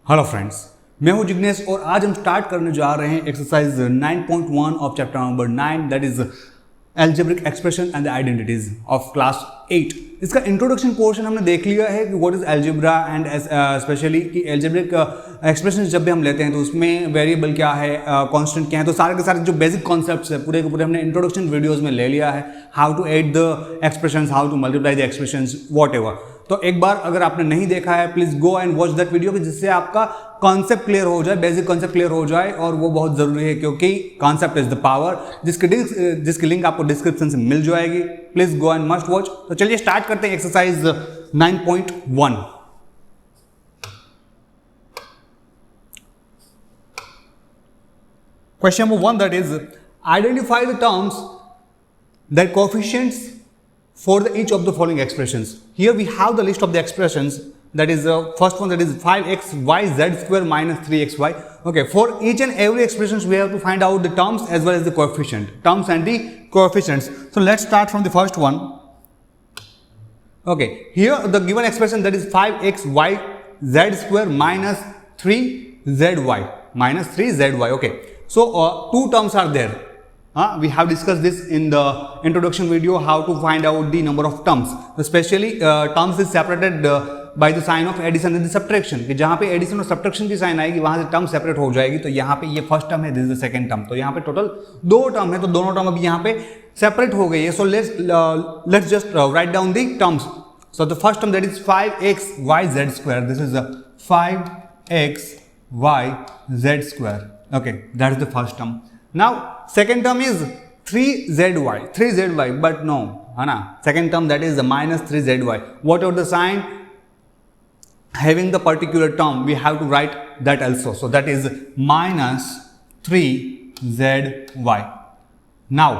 Hello friends, मैं हूं जिग्नेश और आज हम स्टार्ट करने जा रहे हैं exercise 9.1 of chapter number 9 that is algebraic expression and the identities of class 8। इसका इंट्रोडक्शन पोर्शन हमने देख लिया है कि what is algebra and specially कि एल्जेब्रिक एक्सप्रेशन जब भी हम लेते हैं तो उसमें वेरिएबल क्या है, कांस्टेंट क्या है, तो सारे के सारे जो बेसिक कॉन्सेप्ट्स है पूरे के पूरे हमने इंट्रोडक्शन वीडियोस में ले लिया है। How to add the expressions, how to multiply the expressions, whatever. तो एक बार अगर आपने नहीं देखा है please go and watch that video जिससे आपका कॉन्सेप्ट क्लियर हो जाए, बेसिक कॉन्सेप्ट क्लियर हो जाए, और वो बहुत जरूरी है क्योंकि कॉन्सेप्ट इज द पावर, जिसकी लिंक आपको डिस्क्रिप्शन से मिल जाएगी। Please go and must watch. तो चलिए स्टार्ट करते हैं exercise 9.1। Question number 1 that is identify the terms that coefficients for each of the following expressions. Here we have the list of the expressions, that is first one, that is 5xy z square minus 3xy. Okay, for each and every expressions we have to find out the terms as well as the terms and the coefficients. So let's start from the first one. Okay, here the given expression, that is 5xy z square minus 3zy. Okay, so two terms are there. We have discussed this in the introduction video, how to find out the number of terms. Especially terms is separated by the sign of addition and the subtraction. कि जहाँ पे addition और subtraction की sign आएगी वहाँ से term separate हो जाएगी। तो यहाँ पे ये फर्स्ट टर्म है, this is the second term. तो यहाँ पे टोटल दो टर्म है, तो दोनों टर्म अभी यहाँ पे सेपरेट हो गई है। So let's just write down the terms. So the first term, that is 5xyz square. This is 5xyz square. Okay, that is the first term. Now second term is 3zy, but no, है ना, second term that is the minus 3zy. Whatever the sign having the particular term, we have to write that also. So that is minus 3zy. Now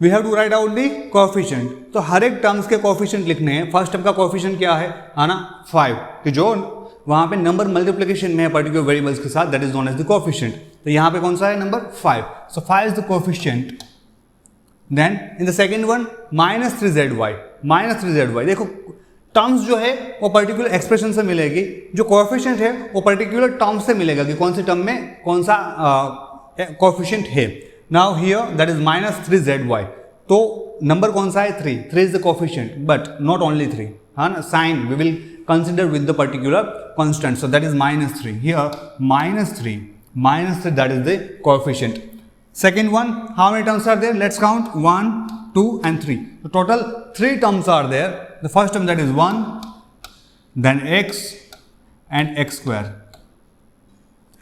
we have to write out the coefficient. तो हर एक terms के coefficient लिखने हैं। First term का coefficient क्या है ना, 5, कि जो वहां पे नंबर मल्टीप्लिकेशन में है पर्टिकुलर वेरिएबल्स के साथ, that is known as the coefficient. तो यहाँ पे कौन सा है, number 5। So 5 is the coefficient. Then in the second one minus 3zy। देखो टर्म्स जो है वो पर्टिकुलर एक्सप्रेशन से मिलेगी, जो कोएफिशिएंट है वो पर्टिकुलर टर्म से मिलेगा कि कौन से टर्म में कौन सा कोएफिशिएंट है। Now here that is minus 3zy। तो नंबर कौन सा है, 3 is the coefficient, but not only 3, हाँ ना, sign we will consider with the particular constant. So that is minus 3. Here minus 3, that is the coefficient. Second one, how many terms are there? Let's count 1, 2 and 3. So total 3 terms are there. The first term, that is 1, then x and x square.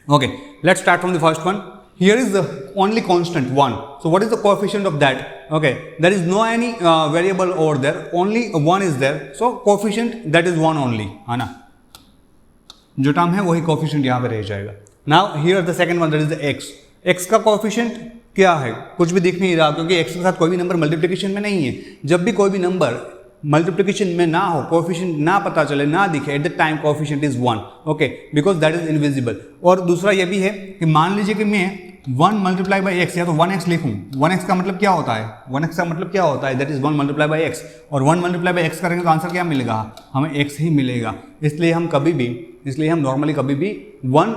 Okay, let's start from the first one. Here is the only constant 1. So what is the coefficient of that? Okay, there is no any variable over there, only 1 is there. So coefficient that is 1 only, है ना, जो term है वही coefficient यहाँ पे रह जाएगा। Now here the second one, that is the x का कोएफिशिएंट क्या है, कुछ भी दिख नहीं रहा क्योंकि x के साथ कोई भी नंबर मल्टीप्लिकेशन में नहीं है। जब भी कोई भी नंबर मल्टीप्लिकेशन में ना हो, कोएफिशिएंट ना पता चले, ना दिखे, at the time coefficient is 1। Okay, because that is invisible. और दूसरा ये भी है कि मान लीजिए कि मैं 1 मल्टीप्लाई बाई एक्स या तो 1x लिखूं। 1x का मतलब क्या होता है, 1x का मतलब क्या होता है, that is 1 multiply by x. और 1 मल्टीप्लाई बाई एक्स करेंगे तो आंसर क्या मिलेगा, हमें x ही मिलेगा। इसलिए हम नॉर्मली कभी भी 1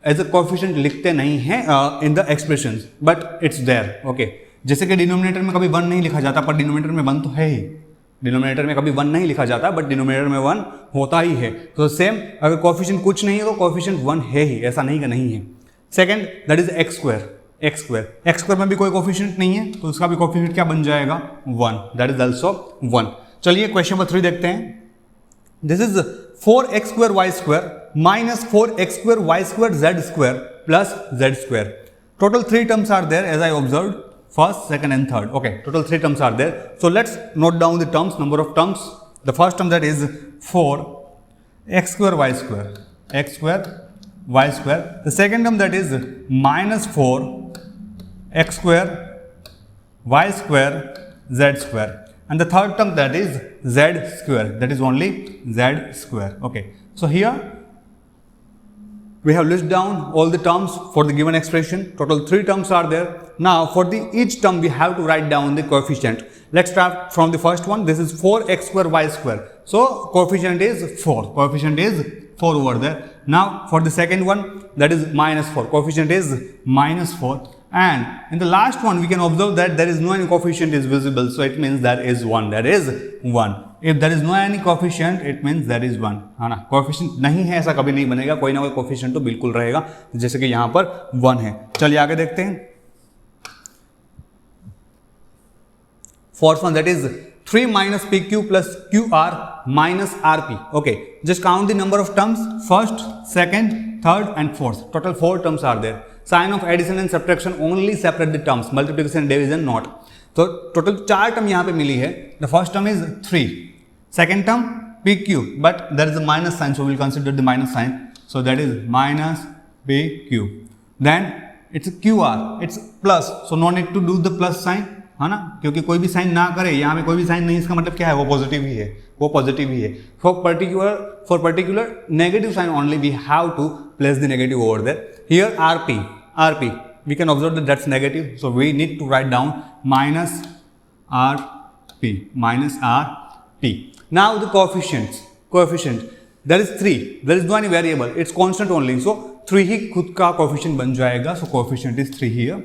एज अ कोएफिशिएंट लिखते नहीं हैं in the expressions, but it's there. Okay, जैसे कि डिनोमिनेटर में कभी 1 नहीं लिखा जाता, पर डिनोमिनेटर में 1 तो है ही। डिनोमिनेटर में कभी 1 नहीं लिखा जाता, बट डिनोमिनेटर में 1 होता ही है। तो सेम, अगर कोएफिशिएंट कुछ नहीं है तो कोएफिशिएंट 1 है ही, ऐसा नहीं कि नहीं है। Second, that is x square में भी कोई कोएफिशिएंट नहीं है, तो उसका भी कोएफिशिएंट क्या बन जाएगा, 1, दैट इज ऑल्सो 1। चलिए क्वेश्चन नंबर 3 देखते हैं। This is 4x square y square minus 4x square y square z square plus z square. Total 3 terms are there as I observed, first, second and third. Okay, total 3 terms are there. So let's note down the terms, number of terms. The first term, that is 4x square y square, x square y square. The second term, that is minus 4x square y square z square. And the third term, that is z square, that is only z square. Okay, so here We have listed down all the terms for the given expression. Total 3 terms are there. Now for the each term we have to write down the coefficient. Let's start from the first one. This is 4x square y square. So coefficient is 4. Coefficient is 4 over there. Now for the second one, that is minus 4. Coefficient is minus 4. And in the last one we can observe that there is no any coefficient is visible. So it means there is 1. There is 1. If there is no any coefficient, it means there is 1. है ना, coefficient नहीं है ऐसा कभी नहीं बनेगा, कोई ना कोई कोएफिशिएंट तो बिल्कुल रहेगा, जैसे कि यहाँ पर 1 है. चलिए आगे देखते हैं. Fourth one, that is 3 minus pq plus qr minus rp. Okay, just count the number of terms. First, second, third and fourth. Total 4 terms are there. Sign of addition and subtraction only separate the terms. Multiplication and division not. तो total 4 term यहाँ पे मिली है. The first term is 3. Second term pq, but there is a minus sign, so we'll consider the minus sign. So that is minus pq. Then it's qr, it's plus, so no need to do the plus sign, है ना, क्योंकि कोई भी sign ना करे, यहाँ पे कोई भी साइन नहीं, इसका मतलब क्या है, वो पॉजिटिव ही है, वो पॉजिटिव ही है. For particular negative sign only we have to place the negative over there. Here rp we can observe that that's negative, so we need to write down minus rp. Now the coefficient there is 3, there is no any variable, it's constant only, so 3 ही खुद का coefficient बन जाएगा. So coefficient is 3 here.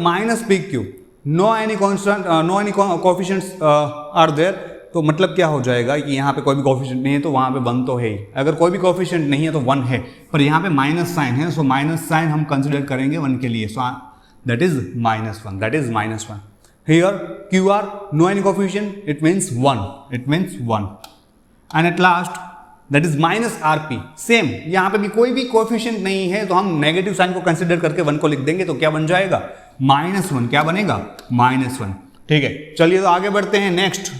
Minus pq, no any constant, no any coefficients are there. तो मतलब क्या हो जाएगा कि यहाँ पे कोई भी कोएफिशिएंट नहीं है, तो वहाँ पे 1 तो है ही. अगर कोई भी कोएफिशिएंट नहीं है तो 1 है, पर यहाँ पे माइनस साइन है, सो माइनस साइन हम कंसिडर करेंगे 1 के लिए. So that is -1, that is -1. Here qr, no any coefficient, it means 1. And at last that is minus rp. Same, यहाँ पे भी कोई भी कोएफिशिएंट नहीं है, तो हम नेगेटिव साइन को कंसिडर करके 1 को लिख देंगे, तो क्या बन जाएगा, -1. क्या बनेगा, -1. ठीक है, चलिए तो आगे बढ़ते हैं. नेक्स्ट,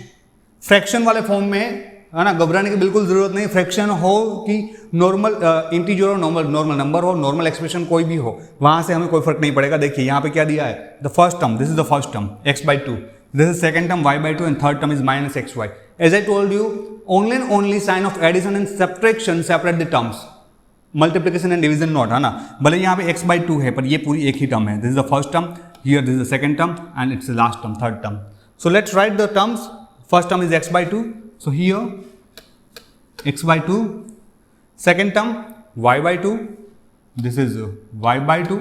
फ्रैक्शन वाले फॉर्म में, है ना, घबराने की बिल्कुल जरूरत नहीं. फ्रैक्शन हो कि नॉर्मल इंटीजर हो, नॉर्मल नंबर हो, नॉर्मल एक्सप्रेशन कोई भी हो, वहां से हमें कोई फर्क नहीं पड़ेगा. देखिए यहाँ पे क्या दिया है, the first term, this is the first term x/2, this is second term y/2 and third term is -xy. As I told you, only sign of addition and subtraction separate the terms. Multiplication and division not, है ना. भले यहाँ पे x/2 है, पर ये पूरी एक ही टर्म है. This is the first term, here this is the second term and it's the last term, third term. So let's write the terms. First term is x/2, so here x/2, second term y/2, this is y/2,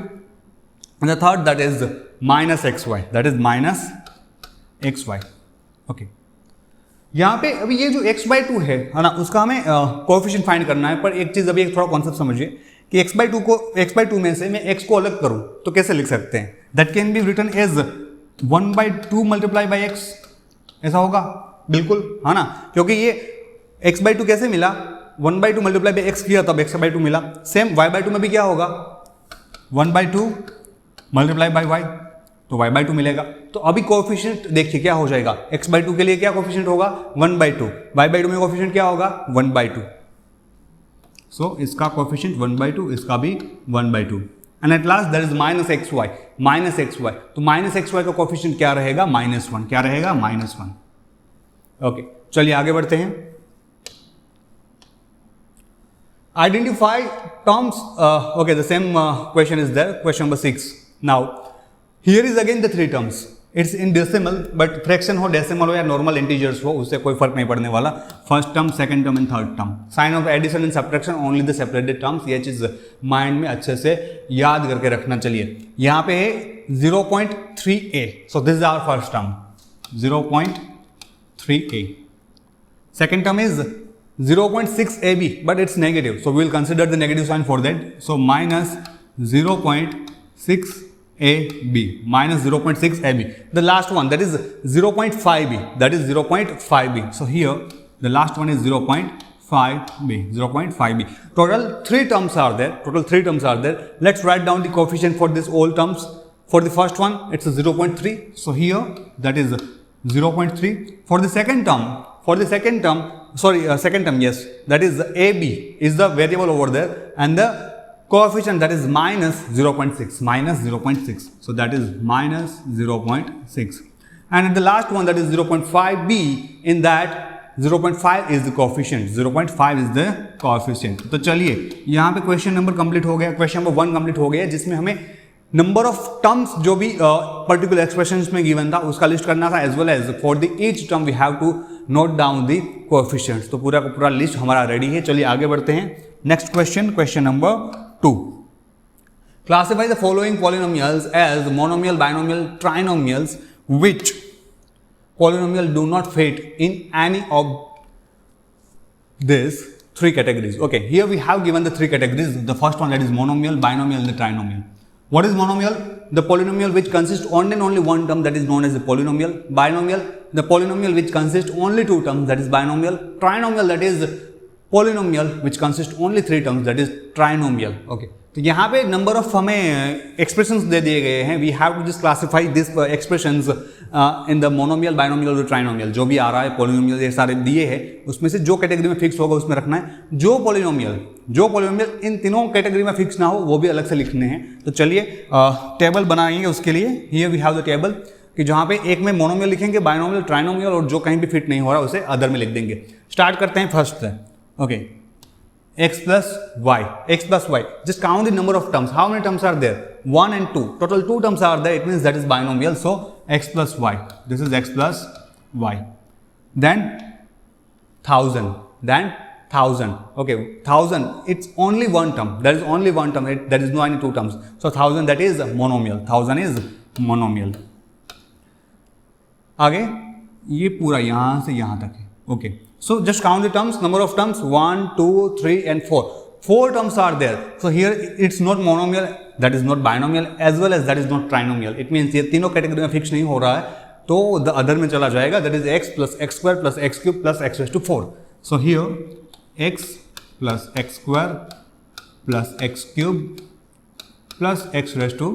and the third that is -xy, that is -xy. Okay, यहाँ पे अभी ये जो x/2 है ना, उसका हमें coefficient find करना है. पर एक चीज़ अभी एक थोड़ा कॉन्सेप्ट समझिए कि x/2 में से मैं x को अलग करूँ तो कैसे लिख सकते हैं. That can be written as 1/2 multiply by x. ऐसा होगा बिल्कुल, है ना, क्योंकि ये x/2 कैसे मिला, 1/2 मल्टीप्लाई बाई x किया तब x/2 मिला. सेम y/2 में भी क्या होगा, 1/2 मल्टीप्लाई बाई y, तो y/2 मिलेगा. तो अभी कोएफिशिएंट देखिए क्या हो जाएगा, x/2 के लिए क्या कोएफिशिएंट होगा, 1/2, y/2 में कोएफिशिएंट क्या होगा, 1/2. सो इसका कोएफिशिएंट 1/2, इसका भी 1/2. And at last there is -xy. तो -xy का कोएफिशिएंट क्या रहेगा, -1. क्या रहेगा, -1. ओके, चलिए आगे बढ़ते हैं. Identify terms. Okay, the same question is there, question number 6. Now here is again the 3 terms. It's in decimal, but fraction हो, डेसिमल हो या नॉर्मल इंटीजर्स हो, उससे कोई फर्क नहीं पड़ने वाला. First term, second term and third term. Sign of addition and subtraction only the separated terms. ये चीज माइंड में अच्छे से याद करके रखना. चलिए यहाँ पे है 0.3a, so this is our first term, 0.3a. Second term is 0.6ab, but it's negative, so we will consider the negative sign for that. So minus 0.6ab, minus 0.6ab. The last one, that is 0.5b, that is 0.5b. So here the last one is 0.5b. Total 3 terms are there. Let's write down the coefficient for this all terms. For the first one, it's a 0.3. So here that is 0.3. For the second term, yes, that is AB is the variable over there, and the coefficient that is -0.6. So that is -0.6. And the last one, that is 0.5b, in that 0.5 is the coefficient, 0.5 is the coefficient. तो चलिए यहाँ पे question number complete हो गया, question number 1 complete हो गया, जिसमें हमें नंबर ऑफ टर्म्स जो भी पर्टिकुलर एक्सप्रेशंस में गिवन था उसका लिस्ट करना था, as well as for the each term we have to note down the coefficients. तो पूरा का पूरा लिस्ट हमारा रेडी है। चलिए आगे बढ़ते हैं। Next question, question number 2। Classify the following polynomials as monomial, binomial, trinomials which polynomial do not fit in any of these 3 categories. Okay, here we have given the 3 categories. The first one, that is monomial, binomial, and the trinomial. What is monomial? The polynomial which consists only and only one term, that is known as the polynomial. Binomial, the polynomial which consists only 2 terms, that is binomial. Trinomial, that is polynomial which consists only 3 terms, that is trinomial. Okay, तो यहाँ पे number of हमें expressions दे दिए गए हैं। We have to just classify this expressions in the monomial, binomial और trinomial. जो भी आ रहा है पॉलिनोमियल ये सारे दिए हैं, उसमें से जो कैटेगरी में फिक्स होगा उसमें रखना है। जो पॉलिनोमियल इन तीनों कैटेगरी में फिक्स ना हो वो भी अलग से लिखने हैं। तो चलिए टेबल बनाएंगे उसके लिए। Here we have the table कि जहाँ पे एक में मोनोमियल लिखेंगे, बाइनोमियल, ट्राइनोमियल, और जो कहीं भी फिट नहीं हो रहा उसे अदर में लिख देंगे। स्टार्ट करते हैं फर्स्ट से। Okay, x plus y, x plus y. Just count the number of terms. How many terms are there? 1 and 2. Total 2 terms are there. It means that is binomial. So x plus y. This is x plus y. Then 1000. Then 1000. Okay, 1000. It's only one term. There is only one term. There is no any 2 terms. So 1000, that is monomial. 1000 is monomial. आगे ये पूरा यहाँ से यहाँ तक है. Okay. So just count the terms, number of terms, 1, 2, 3 and 4. 4 terms are there. So here it's not monomial, that is not binomial, as well as that is not trinomial. It means ये तीनों category में fix नहीं हो रहा है, तो the other में चला जाएगा, that is x plus x square plus x cube plus x raised to 4. So here x plus x square plus x cube plus x raised to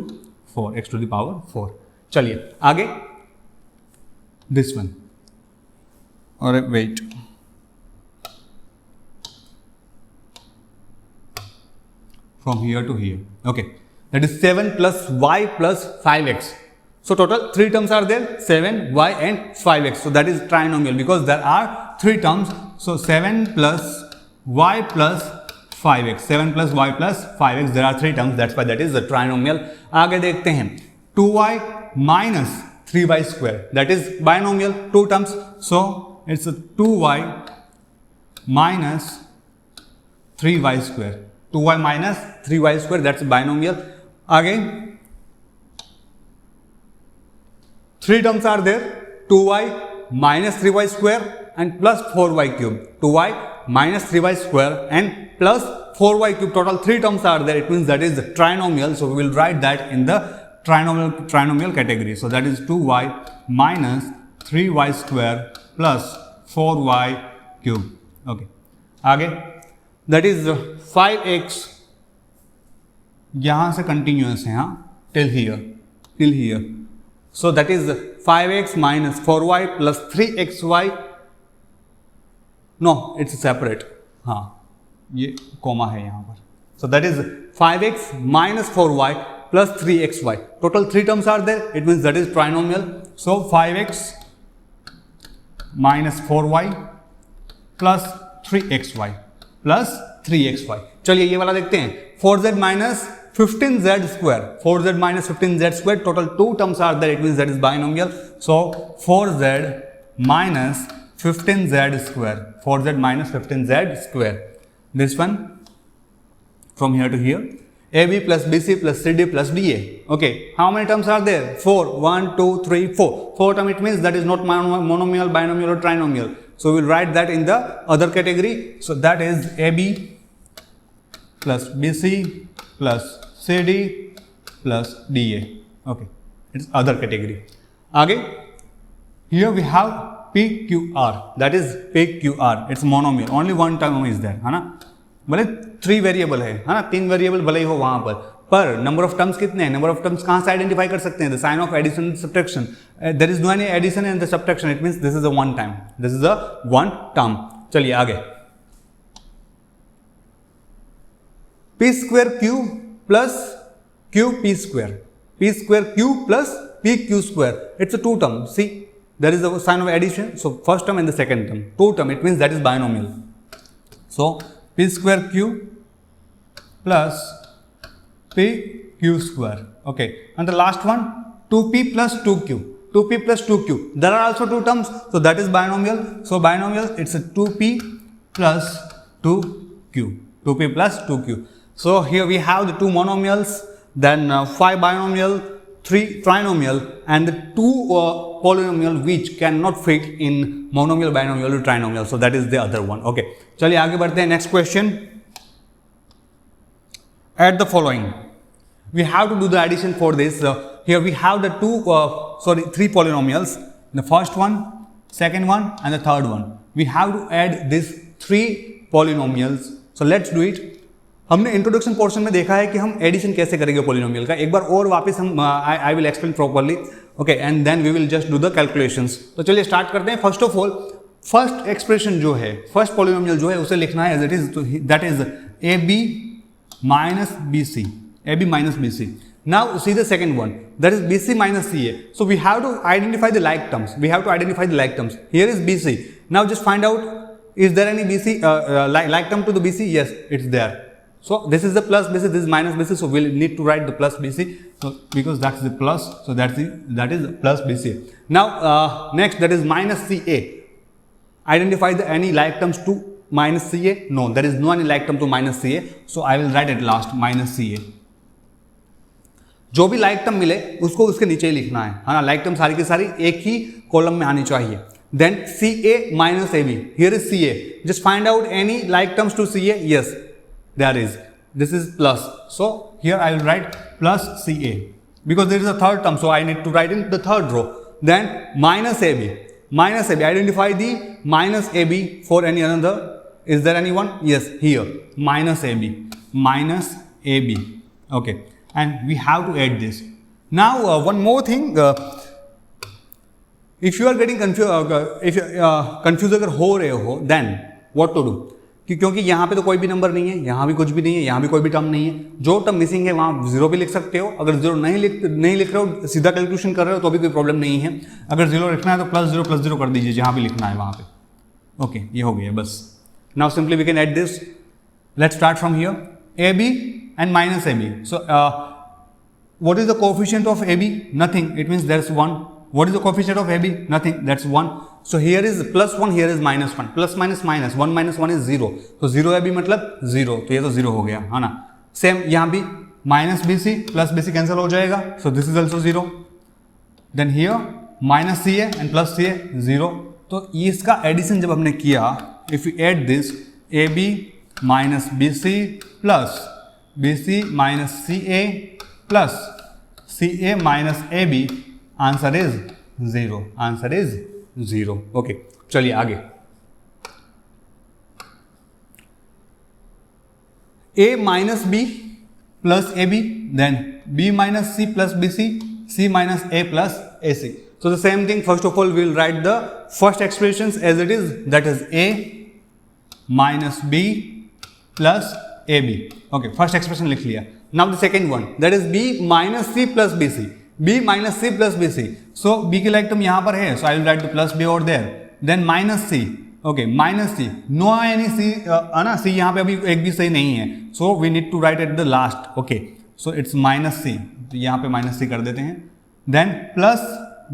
4, x to the power 4. चलिए आगे this one. और wait. From here to here. Okay, that is 7 plus y plus 5x. So total 3 terms are there, 7, y and 5x. So that is trinomial because there are 3 terms. So 7 plus y plus 5x. 7 plus y plus 5x. There are 3 terms. That's why that is the trinomial. आगे देखते हैं 2y minus 3y square. That is binomial, 2 terms. So it's a 2y minus 3y square. 2y minus 3y square, that's binomial. Again 3 terms are there, 2y minus 3y square and plus 4y cube. 2y minus 3y square and plus 4y cube. Total 3 terms are there. It means that is the trinomial. So we will write that in the trinomial category. So that is 2y minus 3y square plus 4y cube. Okay. आगे that is 5x, यहाँ से continuous है, हाँ, till here. So that is 5x minus 4y plus 3xy. No, it's separate. हाँ, ये coma है यहाँ पर. So that is 5x minus 4y plus 3xy. Total 3 terms are there. It means that is trinomial. So 5x minus 4y plus 3xy plus 3xy. चलिए ये वाला देखते हैं. 4z minus 15z square. 4z minus 15z square. Total 2 terms are there. It means that is binomial. So 4z minus 15z square. 4z minus 15z square. This one from here to here. AB plus BC plus CD plus DA. Okay. How many terms are there? 4. 1, 2, 3, 4. 4 term. It means that is not monomial, binomial or trinomial. So we will write that in the other category. So that is AB plus BC plus CD plus DA. Okay, it's other category. आगे here we have PQR. That is PQR. It's monomial. Only one term is there, है ना? भले 3 variable है ना? 3 variable भले ही हो वहाँ पर नंबर ऑफ टर्म्स कितने हैं? नंबर ऑफ टर्म्स कहाँ से आइडेंटिफाई कर सकते हैं? The sign of addition subtraction. There is no any addition and the subtraction. It means this is a one time. This is a one term. चलिए आगे. p square q plus q p square. p square q plus p q square. It's a 2 term. See, that is the sign of addition. So first term and the second term, two term, it means that is binomial. So p square q plus p q square. Okay, and the last one 2p plus 2q. 2p plus 2q. There are also two terms, so that is binomial. So binomial, it's a 2p plus 2q. 2p plus 2q. So here we have the two monomials, then 5 binomial, 3 trinomial, and the 2 polynomial which cannot fit in monomial, binomial or trinomial. So that is the other one. Okay, चलिए आगे बढ़ते हैं. Next question. Add the following. We have to do the addition for this. Here we have the three polynomials. The first one, second one, and the third one. We have to add these 3 polynomials. So let's do it. हमने introduction portion में देखा है कि हम addition कैसे करेंगे polynomial का. एक बार और वापस हम I will explain properly. Okay, and then we will just do the calculations. तो चलिए स्टार्ट करते हैं. First of all, first expression जो है, फर्स्ट पॉलिनोमियल जो है उसे लिखना है as it is. That is A B minus B C. A B minus B C. Now see the second one, that is BC minus CA. So we have to identify the like terms. We have to identify the like terms. Here is BC. Now just find out, is there any BC like term to the BC? Yes, it's there. So this is the plus BC, this is minus BC. So we'll need to write the plus BC. So because that's the plus, so that is plus BC. Now next, that is minus CA. Identify the any like terms to minus CA. No, there is no any like term to minus CA. So I will write at last minus CA. जो भी like term मिले उसको उसके नीचे ही लिखना है ना. Like term सारी की सारी एक ही कॉलम में आनी चाहिए. Then C A minus A B. Here is C A. Just find out any like terms to C A. Yes, there is. This is plus. So here I will write plus C A because there is a third term. So I need to write in the third row. Then minus A B. Minus A B. Identify the minus A B for any another. Is there any one? Yes, here minus A B. Minus A B. Okay, and we have to add this. Now one more thing, if you are getting confused, if confused अगर हो रहे हो, then what to do? क्योंकि यहाँ पे तो कोई भी नंबर नहीं है, यहाँ भी कुछ भी नहीं है, यहाँ भी कोई भी टर्म नहीं है. जो टर्म मिसिंग है वहाँ जीरो भी लिख सकते हो. अगर जीरो नहीं लिख रहे हो, सीधा कैलकुलेशन कर रहे हो तो भी कोई प्रॉब्लम नहीं है. अगर जीरो लिखना है तो प्लस जीरो कर दीजिए जहाँ भी लिखना है वहाँ पे. ओके, ये हो गया बस. Now simply we can add this. Let's start from here. A B and minus AB. So what is the coefficient of AB? Nothing. It means there's 1. What is the coefficient of AB? Nothing. That's 1. So here is plus 1, here is minus 1. Plus minus minus. 1 minus 1 is 0. So 0 AB मतलब 0. तो ये तो 0 हो गया है ना. Same यहाँ भी minus BC plus BC cancel हो जाएगा. So this is also 0. Then here minus CA and plus CA 0. तो इसका एडिशन जब हमने किया, if we add this AB minus BC plus BC minus CA plus CA minus AB, answer is 0. Answer is 0. Okay, चलिए आगे. A minus B plus AB, then B minus C plus BC, C minus A plus AC. So the same thing. First of all, we will write the first expressions as it is. That is A minus B plus AB. Okay, first expression लिख लिया. Now the second one, that is B minus C plus BC. B minus C plus BC. So B की like term यहाँ पर है, so I will write the plus B over there. Then minus C. Okay, minus C. No any C, ना C यहाँ पे अभी एक भी सही नहीं है. So we need to write at the last. Okay, so it's minus C. तो यहाँ पे minus C कर देते हैं. Then plus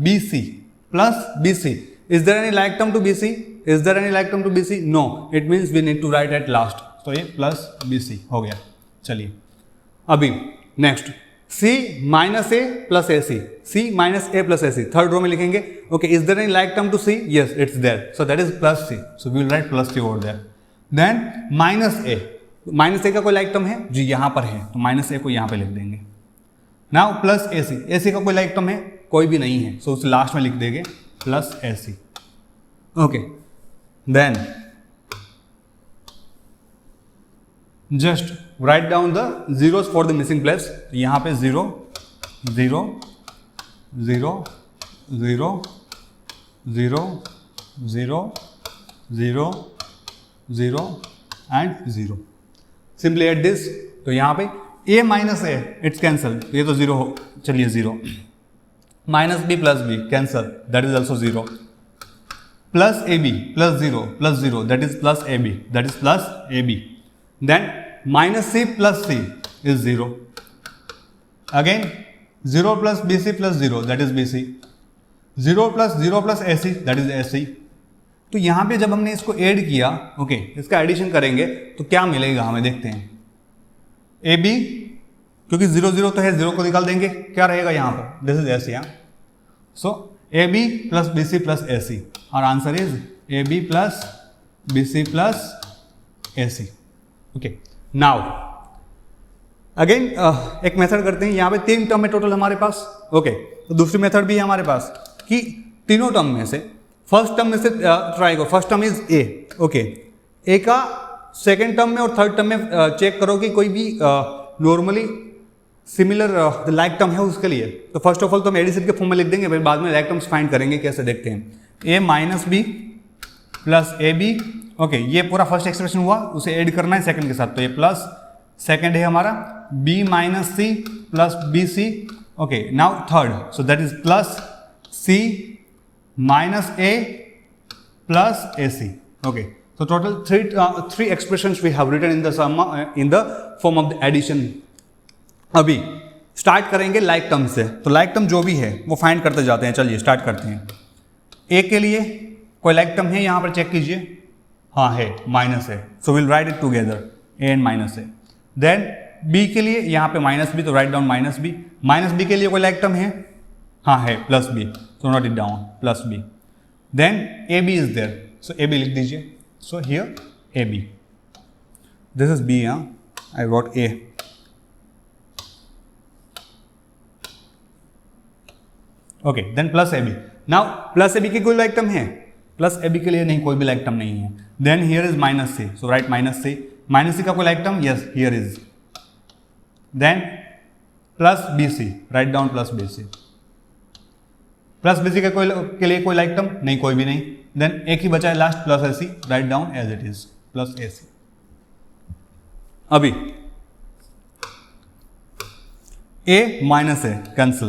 BC. Plus BC. Is there any like term to BC? Is there any like term to BC? No. It means we need to write at last. तो ये plus B C हो गया. चलिए अभी next C minus a plus a c. C minus a plus a c third row में लिखेंगे. Okay, is there any like term to C? Yes, it's there. So that is plus C. So we will write plus C over there. Then minus A. Minus a का कोई like term है जी? यहाँ पर है, तो minus ए को यहाँ पे लिख देंगे. नाउ प्लस ए सी. ए सी का कोई लाइक टर्म है? कोई भी नहीं है, सो उसे लास्ट में लिख देंगे plus a c. Okay, then just write down the zeros for the missing place. यहाँ पे 0 0 0 0 0 0 0 0 and 0. Simply add this. तो यहाँ पे a minus a it's cancel. ये तो 0 हो, चलिए 0. minus b plus b cancel, that is also 0, plus ab plus 0 that is plus ab, then minus c plus c is 0, again 0 plus bc plus 0 that is bc, 0 plus ac that is ac. तो यहाँ पे जब हमने इसको add किया, okay, इसका addition करेंगे तो क्या मिलेगा हमें, देखते हैं। ए बी, क्योंकि 0 0 तो है, 0 को निकाल देंगे, क्या रहेगा यहाँ पर, this is a c. So a b plus B c plus a c, और answer is A b plus B c plus a c. Okay, now again एक मेथड करते हैं। यहाँ पे 3 टर्म है टोटल हमारे पास, ओके, तो दूसरी मेथड भी है हमारे पास कि तीनों टर्म में से फर्स्ट टर्म में से ट्राई करो। First term is a, okay, a का सेकेंड टर्म में और थर्ड टर्म में चेक करो कि कोई भी नॉर्मली सिमिलर लाइक टर्म है उसके लिए। तो फर्स्ट ऑफ ऑल तो हम एडिशन के फॉर्म में लिख देंगे, फिर बाद में लाइक टर्म्स फाइंड करेंगे, कैसे देखते हैं। A minus B plus a B, okay, ये पूरा फर्स्ट एक्सप्रेशन हुआ, उसे ऐड करना है सेकंड के साथ, तो ये प्लस सेकंड है हमारा B minus C plus B C, okay, now third, so that is plus C minus a plus ac, okay, so total three expressions we have written in the sum in the form of the addition। अभी start करेंगे like term से, तो like term जो भी है वो find करते जाते हैं। चलिए स्टार्ट करते हैं। a के लिए कोई लाइक टर्म है यहाँ पर, चेक कीजिए, हाँ है, माइनस है, so will write it together, a and minus है। देन b के लिए यहाँ पे माइनस b, तो राइट डाउन माइनस b के लिए कोई लाइक टर्म है, हाँ है, plus B, so note it down, plus b, then ab is there, so ab लिख दीजिए, so here ab, this is b, I wrote a, okay, then plus ab, now plus ab की कोई like term है, plus ab के लिए नहीं, कोई भी लाइक टर्म नहीं है। then here is minus c, so write minus c का कोई like term, yes, here is, then plus bc, write down plus bc, plus BC के लिए कोई लाइक टर्म नहीं, कोई भी नहीं। देन एक ही बचा है last, plus AC, write down as it is, plus AC. अभी ए माइनस है, कैंसिल,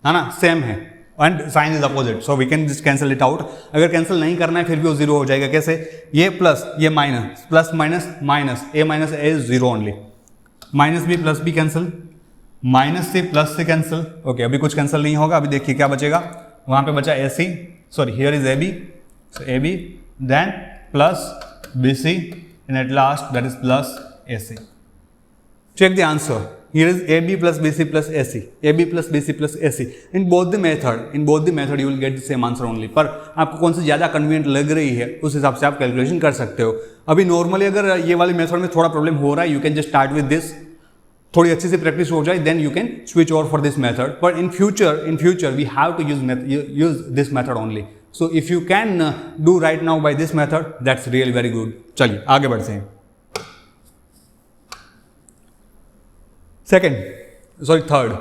है ना, सेम है, and sign is opposite, so we can just cancel it out. अगर कैंसिल नहीं करना है फिर भी वो जीरो हो जाएगा, कैसे, ये प्लस ये minus, plus minus minus, A minus A is zero only, minus B plus B cancel, minus से प्लस से कैंसिल, ओके, अभी कुछ कैंसिल नहीं होगा। अभी देखिए क्या बचेगा, वहां पे बचा AC, sorry here is AB, so AB, then plus BC, and at last that is plus AC. Check the answer. Here is AB plus BC plus AC, AB plus BC plus AC. In both the method you will get the same answer only. पर आपको कौन सी ज़्यादा convenient लग रही है उस हिसाब से आप कैलकुलेशन कर सकते हो। अभी नॉर्मली अगर ये वाले मेथड में थोड़ा प्रॉब्लम हो रहा है, you can just start with this, थोड़ी अच्छी से प्रैक्टिस हो जाए, then you can switch over for this method. But in future we have to use this method only. So if you can do right now by this method, that's really very good. चलिए आगे बढ़ते हैं। Third,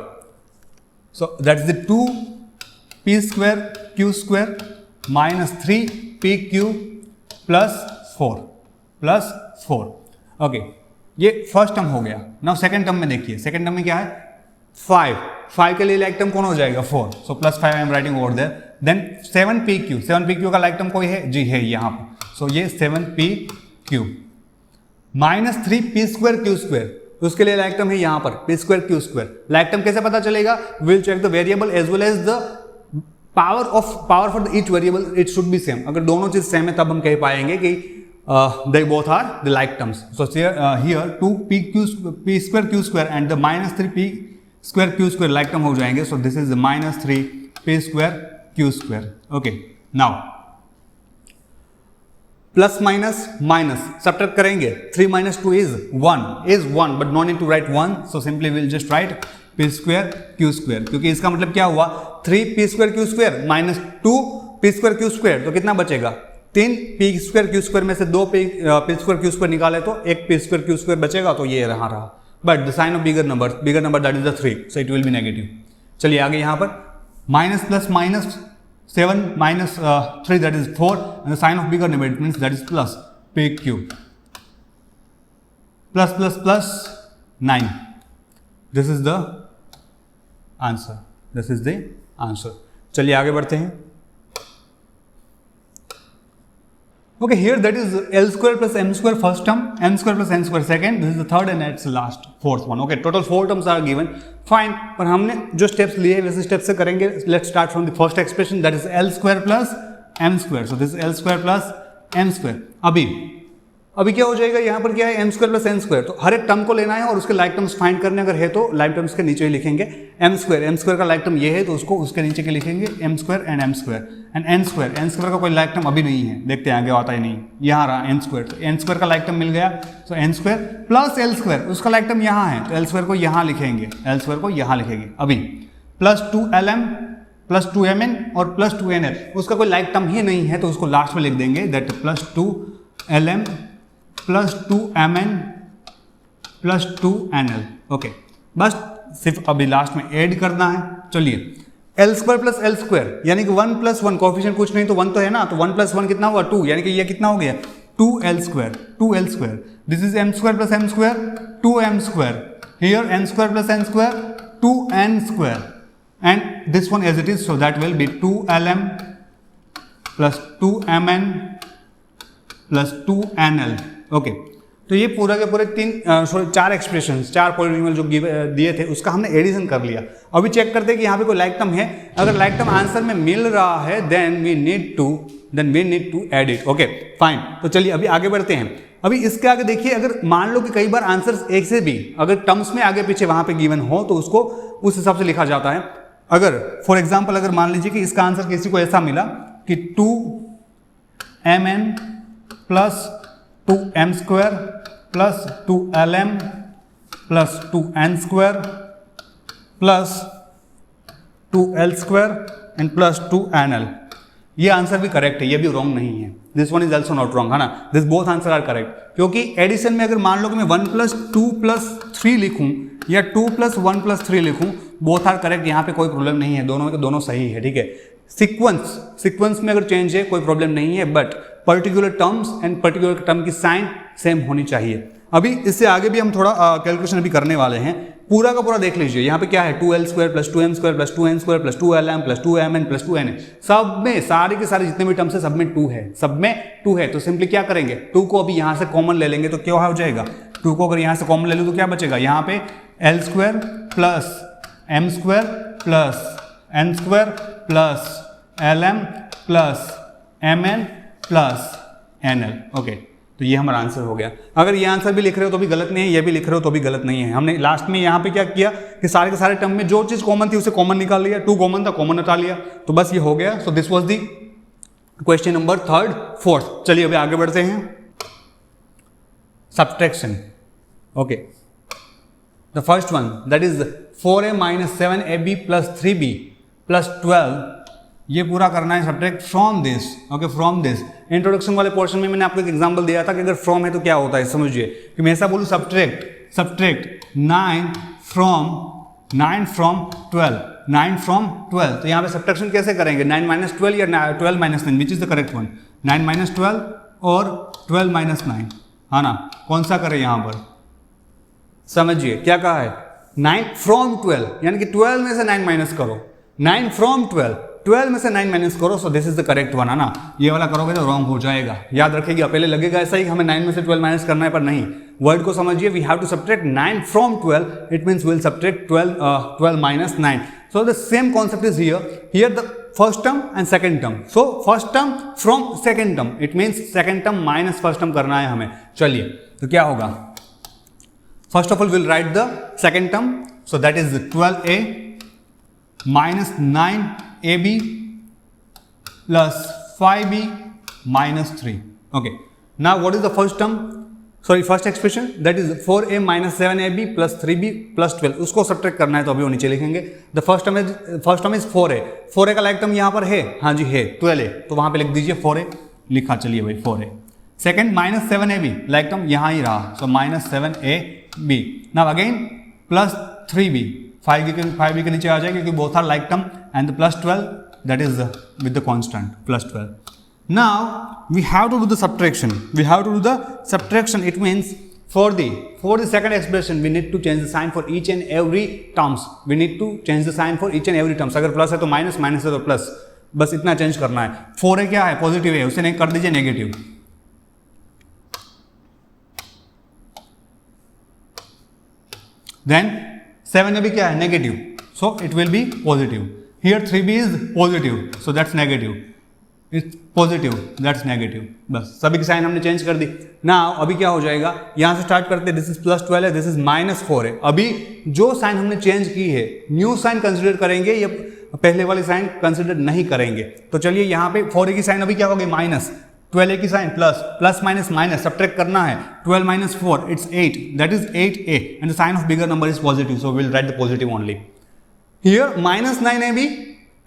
so that is the 2p square q square minus 3pq plus 4 okay, ये first term हो गया। Now second term में देखिए, second term में क्या है, 5 के लिए लाइक टर्म कौन हो जाएगा, 4, so plus 5 I am writing over there. Then 7pq का लाइक टर्म कोई है, जी है यहाँ पर, सो ये 7pq minus 3p square q square, उसके लिए लाइक टर्म है यहाँ पर p square q square। Like term कैसे पता चलेगा, will check the variable as well as the power for q variable, it should be same. अगर दोनों चीज सेम है तब हम कह पाएंगे कि they both are the like terms. So here 2p square q square and the minus 3p square q square like term हो जाएंगे. So this is the minus 3p square q square. Okay. Now plus minus minus subtract करेंगे. 3 minus 2 is 1 but no need to write 1. So simply we'll just write p square q square, क्योंकि इसका मतलब क्या हुआ, 3p square q square minus 2p square q square, तो कितना बचेगा, 3 p square Q square में से 2 p स्क्वायर क्यू स्क्वायर निकाले तो 1 p स्क्वायर क्यू स्क्वायर बचेगा, तो ये रहा। But the sign of bigger number that is the 3, so it will be negative. चलिए आगे यहाँ पर minus plus minus 7 minus 3 that is 4 and the sign of bigger number, it means that is plus pq plus 9. This is the answer. Answer. चलिए आगे बढ़ते हैं। Okay, here that is L square plus M square first term, M square plus N square second, this is the third and that's the last, fourth one. Okay, total 4 terms are given. Fine, पर हमने जो steps लिए वैसे steps से करेंगे. Let's start from the first expression, that is L square plus M square. So this is L square plus M square. अभी क्या हो जाएगा, यहाँ पर क्या है m square plus n square, तो हर एक टर्म को लेना है और उसके लाइक टर्म्स फाइंड करने अगर है तो लाइक टर्म्स के नीचे ही लिखेंगे m स्क्वायर का लाइक टर्म ये है तो उसको उसके नीचे के लिखेंगे m square and m square and n square का कोई लाइक टर्म अभी नहीं है, देखते हैं आगे आता ही नहीं, यहाँ रहा n स्क्वायर, तो n स्क्वायर का लाइक टर्म मिल गया, तो n square plus l square उसका लाइक टर्म यहाँ है तो l स्क्वायर को यहाँ लिखेंगे, अभी प्लस 2lm प्लस 2mn और प्लस 2nl, उसका कोई लाइक टर्म ही नहीं है तो उसको लास्ट में लिख देंगे, that plus 2lm plus 2mn plus 2nl। Okay, बस सिर्फ अभी लास्ट में ऐड करना है। चलिए L square plus L square यानी कि 1 प्लस 1, कोएफिशिएंट कुछ नहीं तो 1 तो है ना, तो 1 प्लस 1 कितना हुआ 2, यानी कि ये कितना हो गया 2l square. This is m square plus m square 2m square, here n square plus n square 2n square and this one as it is, so that will be 2lm plus 2mn plus 2nl। Okay, तो ये पूरा के पूरे 4 expressions, 4 polynomial जो दिए थे उसका हमने एडिशन कर लिया। अभी चेक करते हैं कि यहाँ पे कोई लाइक टर्म है, अगर लाइक टर्म आंसर में मिल रहा है then we need to add it. Okay fine, तो चलिए अभी आगे बढ़ते हैं। अभी इसके आगे देखिए, अगर मान लो कि कई बार आंसर एक से भी अगर टर्म्स में आगे पीछे वहां पे गिवन हो तो उसको उस हिसाब से लिखा जाता है। अगर फॉर एग्जाम्पल अगर मान लीजिए कि इसका आंसर किसी को ऐसा मिला कि 2mn plus 2m square plus 2lm plus 2n square plus 2l square and plus 2nl, ये आंसर भी करेक्ट है, ये भी रॉन्ग नहीं है। This one is also not wrong, है ना, this both answer are correct, क्योंकि एडिशन में अगर मान लो कि मैं 1 प्लस 2 प्लस 3 लिखूं या 2 प्लस 1 प्लस 3 लिखूं, बोथ आर करेक्ट, यहाँ पे कोई प्रॉब्लम नहीं है, दोनों के दोनों सही है, ठीक है। सीक्वेंस में अगर चेंज है कोई प्रॉब्लम नहीं है, but particular terms and particular term की साइन सेम होनी चाहिए। अभी इससे आगे भी हम थोड़ा कैलकुलेशन अभी करने वाले हैं, पूरा का पूरा देख लीजिए। यहाँ पे क्या है 2l square plus 2m square plus 2n square plus 2lm plus 2mn plus 2n, सब में सारे के सारे जितने भी टर्म्स है सब में 2 है, तो सिंपली क्या करेंगे 2 को अभी यहाँ से कॉमन ले लेंगे तो क्या हो जाएगा, 2 को अगर यहाँ से कॉमन ले लूँ तो क्या बचेगा, यहाँ पे l square plus m square plus n square plus lm plus mn plus nl। Okay, तो ये हमारा आंसर हो गया। अगर ये आंसर भी लिख रहे हो तो भी गलत नहीं है, ये भी लिख रहे हो तो भी गलत नहीं है। हमने लास्ट में यहाँ पे क्या किया कि सारे के सारे टर्म में जो चीज कॉमन थी उसे कॉमन निकाल लिया, 2 कॉमन था कॉमन हटा लिया, तो बस ये हो गया। So this was the question number 3rd 4th। चलिए अभी आगे बढ़ते हैं। Subtraction. Okay, the first one that is 4a minus 7ab plus 3b plus 12, ये पूरा करना है subtract from this. Okay, from this introduction वाले पोर्शन में मैंने आपको एक एग्जांपल दिया था कि अगर फ्रॉम है तो क्या होता है, समझिए कि मैं ऐसा बोलूँ सब्ट्रैक्ट 9 फ्रॉम 12, तो यहाँ पे सब्ट्रैक्शन कैसे करेंगे, 9 माइनस 12 या 12 minus 9, which is the correct one, 9 minus 12 और 12 माइनस 9, है ना, कौन सा करें यहाँ पर, समझिए क्या कहा है 9 फ्रॉम 12, यानी कि 12 में से 9 माइनस करो, 9 फ्रॉम 12 में से 9 माइनस करो, सो this is the correct one, है ना। ये वाला करोगे तो रॉन्ग हो जाएगा, याद रखिएगा। पहले लगेगा ऐसा ही हमें 9 में से 12 माइनस करना है, पर नहीं, वर्ड को समझिए, we have to subtract 9 from 12, it means we will subtract 12 minus 9। So the same concept is here the first term and second term, so first term from second term, it means second term minus first term करना है हमें। चलिए तो क्या होगा, first of all will write the second term, so that is 12a minus 9ab plus 5b minus 3. Okay, now what is the first expression, that is 4a minus 7ab plus 3b plus 12, उसको subtract करना है तो अभी वो नीचे लिखेंगे। The first term is 4a का like term यहाँ पर है, हाँ जी है 12a, तो वहाँ पे लिख दीजिए 4a, लिखा, चलिए भाई 4a। Second minus 7ab like term यहाँ ही रहा, so minus 7ab। Now again plus 3b, 5b के नीचे आ जाएगा क्योंकि both are like term, and the plus 12 that is with the constant plus 12। Now we have to do the subtraction, it means For the second expression, we need to change the sign for each and every terms. We need to change the sign for each and every terms. अगर plus है तो minus, minus है तो plus, बस इतना change करना है. 4 है क्या है, पॉजिटिव है, उसे नहीं कर दीजिए नेगेटिव. Then 7 में भी क्या है, negative, so it will be positive. Here 3b is positive, so that's negative. It's positive, that's negative. बस सभी की साइन हमने चेंज कर दी. नाउ अभी क्या हो जाएगा, यहाँ से स्टार्ट करते हैं. दिस इज +12 है, दिस इज -4 है. अभी जो साइन हमने चेंज की है, न्यू साइन कंसिडर करेंगे या पहले वाली साइन कंसिडर नहीं करेंगे. तो चलिए यहाँ पे 4a की साइन अभी क्या हो गई, माइनस, 12a की sign plus, plus minus minus subtract करना है. 12 minus 4 it's 8, that is 8a and the sign of bigger number is positive, so will write the positive only. Here -9ab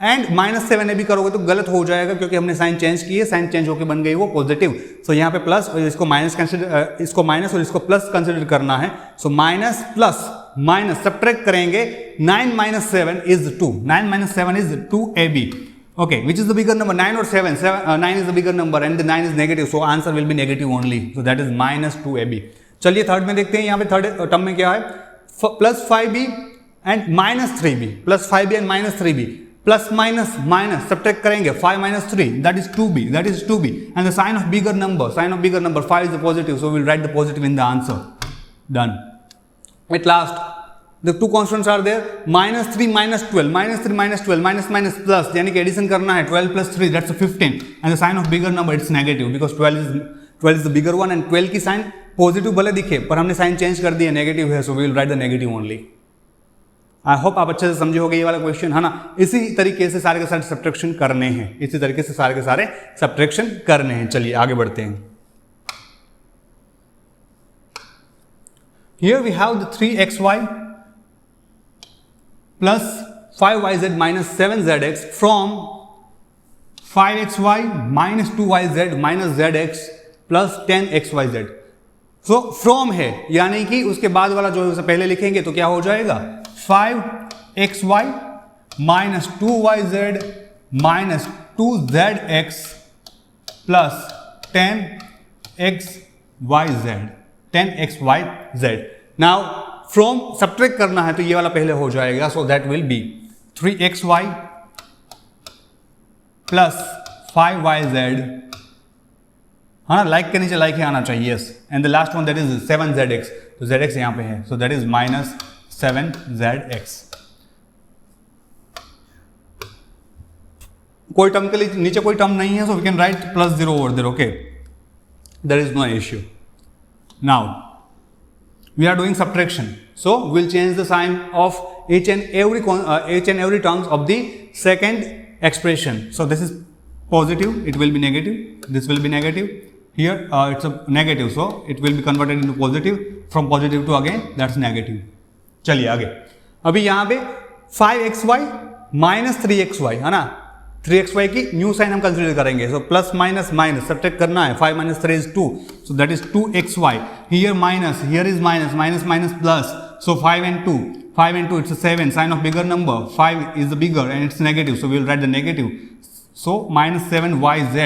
and -7 भी करोगे तो गलत हो जाएगा, क्योंकि हमने साइन चेंज की है, साइन चेंज होकर बन गई वो पॉजिटिव. सो यहाँ पे प्लस और इसको माइनस कंसिडर, इसको माइनस और इसको प्लस कंसिडर करना है. So minus plus minus subtract करेंगे. 9 minus 7 is 2, 9 minus 7 is 2ab. Okay, which is the bigger number, 9 और 7, 9 is the bigger number and the 9 is negative, so answer will be negative only, so that is -2ab. चलिए third में देखते हैं. यहाँ पे third term में क्या है, +5b and -3b, +5b and -3b, plus minus minus subtract करेंगे. 5 minus 3 that is 2b, that is 2b and the sign of bigger number, sign of bigger number 5 is the positive, so will write the positive in the answer. Done. At last the two constants are there, -3 minus 12, -3 minus 12, minus minus plus, यानी कि addition करना है. 12 plus 3 that's 15 and the sign of bigger number it's negative because 12 is the bigger one and 12 की sign positive भले दिखे पर हमने sign change कर दी है, नेगेटिव है, so we will write the negative only. I hope आप अच्छे से समझे होगे ये वाला क्वेश्चन, है ना. इसी तरीके से सारे के सारे सब्ट्रैक्शन करने हैं, इसी तरीके से सारे के सारे सब्ट्रैक्शन करने हैं. चलिए आगे बढ़ते हैं. Here we have the 3xy plus 5yz minus 7zx from 5xy minus 2yz minus zx plus 10xyz. So from है, यानी कि उसके बाद वाला जो है उसे पहले लिखेंगे तो क्या हो जाएगा, 5xy minus 2yz minus 2zx plus 10xyz, 10xyz. Now from subtract करना है तो ये वाला पहले हो जाएगा, so that will be 3xy plus 5yz, हाँ लाइक के नीचे लाइक ही आना चाहिए, yes. And the last one that is 7zx, तो zx यहाँ पे है, so that is minus 7zx. कोई टर्म के लिए नीचे कोई टर्म नहीं है, so we can write +0 over there, okay, there is no issue. Now we are doing subtraction, so we'll change the sign of each and every terms of the second expression. So this is positive, it will be negative, this will be negative. Here it's a negative, so it will be converted into positive. From positive to again that's negative. चलिए आगे. अभी यहाँ पे 5xy minus 3xy है ना, 3xy की new sign हम consider करेंगे. So plus minus minus subtract करना है. 5 minus 3 is 2, so that is 2xy. Here minus, here is minus, minus minus plus, so 5 and 2, 5 and 2 it's a 7, sign of bigger number, 5 is the bigger and it's negative, so we will write the negative. So minus 7yz.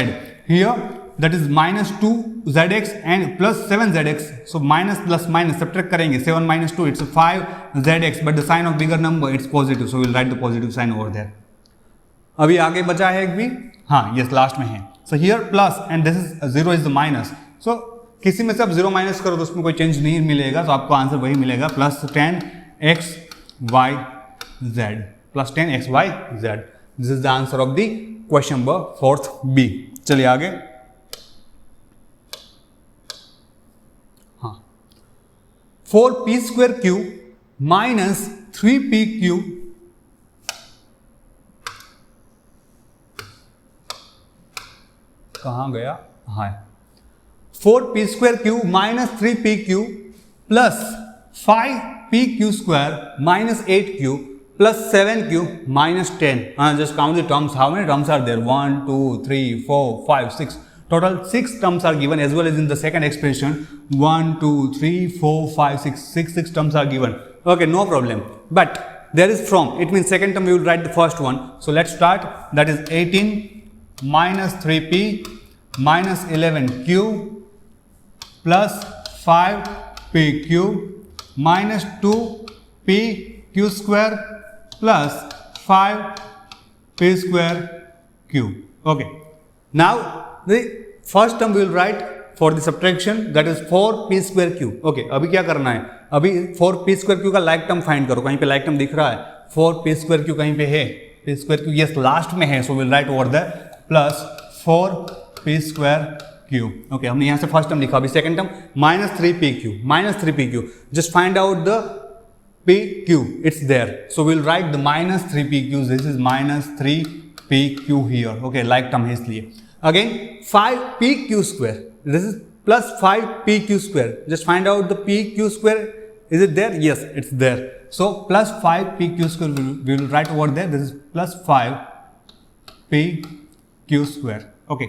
Here that is minus 2zx and plus 7zx, so minus plus minus subtract करेंगे. 7 minus 2 it's 5zx, but the sign of bigger number it's positive, so we will write the positive sign over there. अभी आगे बचा है एक भी, हाँ yes last में है. So here plus and this is 0 is the minus. So किसी में से आप 0 माइनस करो तो उसमें कोई चेंज नहीं मिलेगा, तो आपको आंसर वही मिलेगा, plus 10xyz, plus 10xyz. This is the answer of the question number 4th B. चलिए आगे. हाँ, 4p² माइनस 3p³ कहाँ गया, हाँ 4p² minus 3p³ plus 5p² minus 8q plus 7q minus 10. Just count the terms. How many terms are there? 1, 2, 3, 4, 5, 6. Total 6 terms are given, as well as in the second expression 1, 2, 3, 4, 5, 6. 6 terms are given. Okay, no problem. But there is from. It means second term we will write the first one. So let's start. That is 18 minus 3p minus 11q plus 5p P Q minus 2 P Q square plus 5 P square Q. Okay, now the first term will write for the subtraction that is 4 P square Q. Okay, अभी क्या करना है, अभी 4 P square Q का like term find करो. कहीं पे like term दिख रहा है, 4 पी स्क्वायर क्यू कहीं पे है, P square Q yes last में है, so will write over the plus 4 P square Q. Okay, हमने यहाँ से फर्स्ट टर्म लिखा. अभी second term minus 3 P Q, minus 3 P Q. Just find out the P Q, it's there, so will write the minus 3 P Q. This is minus 3 P Q here. Okay, like term है इसलिए. Again 5 P Q square, this is plus 5 pq square. Just find out the pq square. Is it there? Yes, it's there. So plus 5 pq square we will write over there. This is plus 5 pq square. Okay.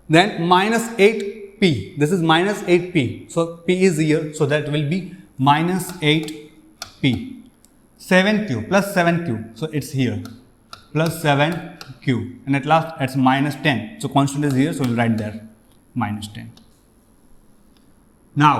Then minus 8p. This is minus 8p. So p is here. So that will be minus 8p. 7q plus 7q. So it's here. Plus 7q. And at last it's minus 10. So constant is here. So we'll write there. Minus 10. Now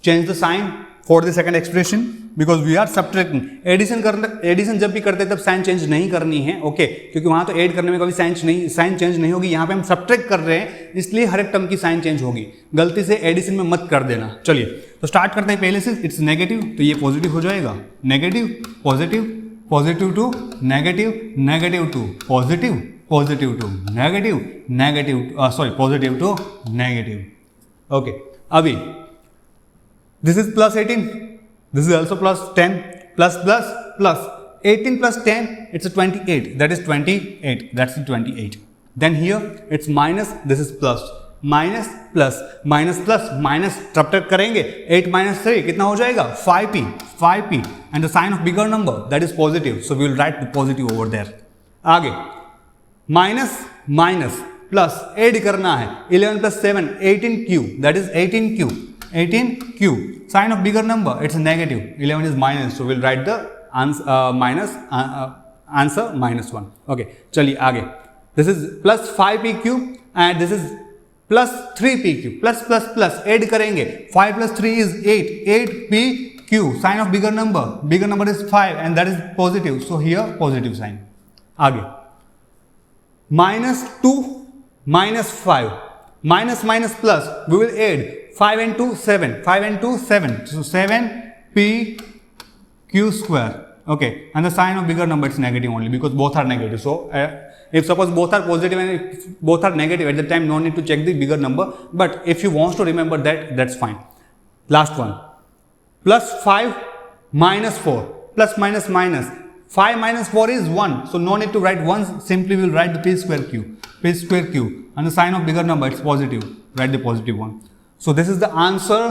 change the sign for the second expression because we are subtracting. Addition जब भी करते हैं तब sign change नहीं करनी है. Okay, क्योंकि वहां तो ऐड करने में कभी साइन चेंज नहीं होगी. यहाँ पे हम सब्ट्रैक्ट कर रहे हैं इसलिए हर एक टर्म की साइन चेंज होगी. गलती से एडिशन में मत कर देना. चलिए तो स्टार्ट करते हैं पहले से. इट्स नेगेटिव तो ये पॉजिटिव हो जाएगा. Negative positive, positive to negative, negative to positive, positive to negative, negative sorry positive to negative. Okay, अभी this is plus 18, this is also plus 10, plus plus plus 18 plus 10 it's a 28, that is 28, that's 28. Then here it's minus, this is plus, minus plus minus plus minus subtract करेंगे. 8 minus 3 कितना हो जाएगा 5p, 5p and the sign of bigger number that is positive, so we will write the positive over there. आगे minus minus plus add करना है. 11 plus 7 18q, that is 18q, 18q. Sign of bigger number, it's a negative. 11 is minus, so we'll write the answer minus 1. Okay, चलिए आगे. This is plus 5pq and this is plus 3pq. Plus plus plus add करेंगे. 5 plus 3 is 8, 8pq. Sign of bigger number is 5 and that is positive, so here positive sign. आगे minus 2 minus 5, minus minus plus, we will add 5 and 2 7, 5 and 2 7, so 7pq square. Okay, and the sign of bigger number is negative only because both are negative. So if suppose both are positive and if both are negative at the time, no need to check the bigger number, but if you want to remember that, that's fine. Last one, plus 5 minus 4, plus minus minus, 5 minus 4 is 1, so no need to write 1, simply we will write the p square q, and the sign of bigger number, it's positive, write the positive one. So this is the answer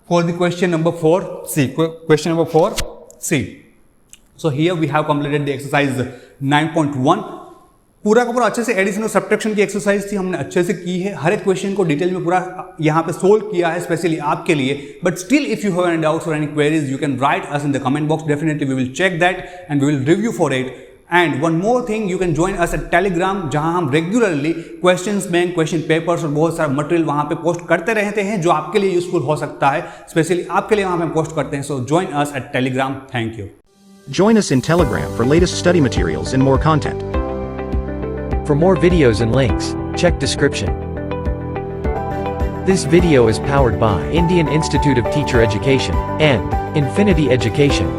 for the question number 4c. Question number 4c. So here we have completed the exercise 9.1. पूरा का पूरा अच्छे से addition और subtraction की exercise थी, हमने अच्छे से की है. हर एक क्वेश्चन को डिटेल में पूरा यहाँ पे सोल्व किया है स्पेशली आपके लिए. But still if you have any doubts और any queries, you can write us in the comment box. Definitely we will check that and we will review for it. And one more thing, you can join us at Telegram, जहां हम regularly questions bank, question papers और बहुत सारा material वहां पे post करते रहते हैं जो आपके लिए यूजफुल हो सकता है. स्पेशली आपके लिए वहां पे पोस्ट करते हैं. सो join us at Telegram. Thank you. Join us in Telegram for latest study materials and more content. For more videos and links, check description. This video is powered by Indian Institute of Teacher Education and Infinity Education.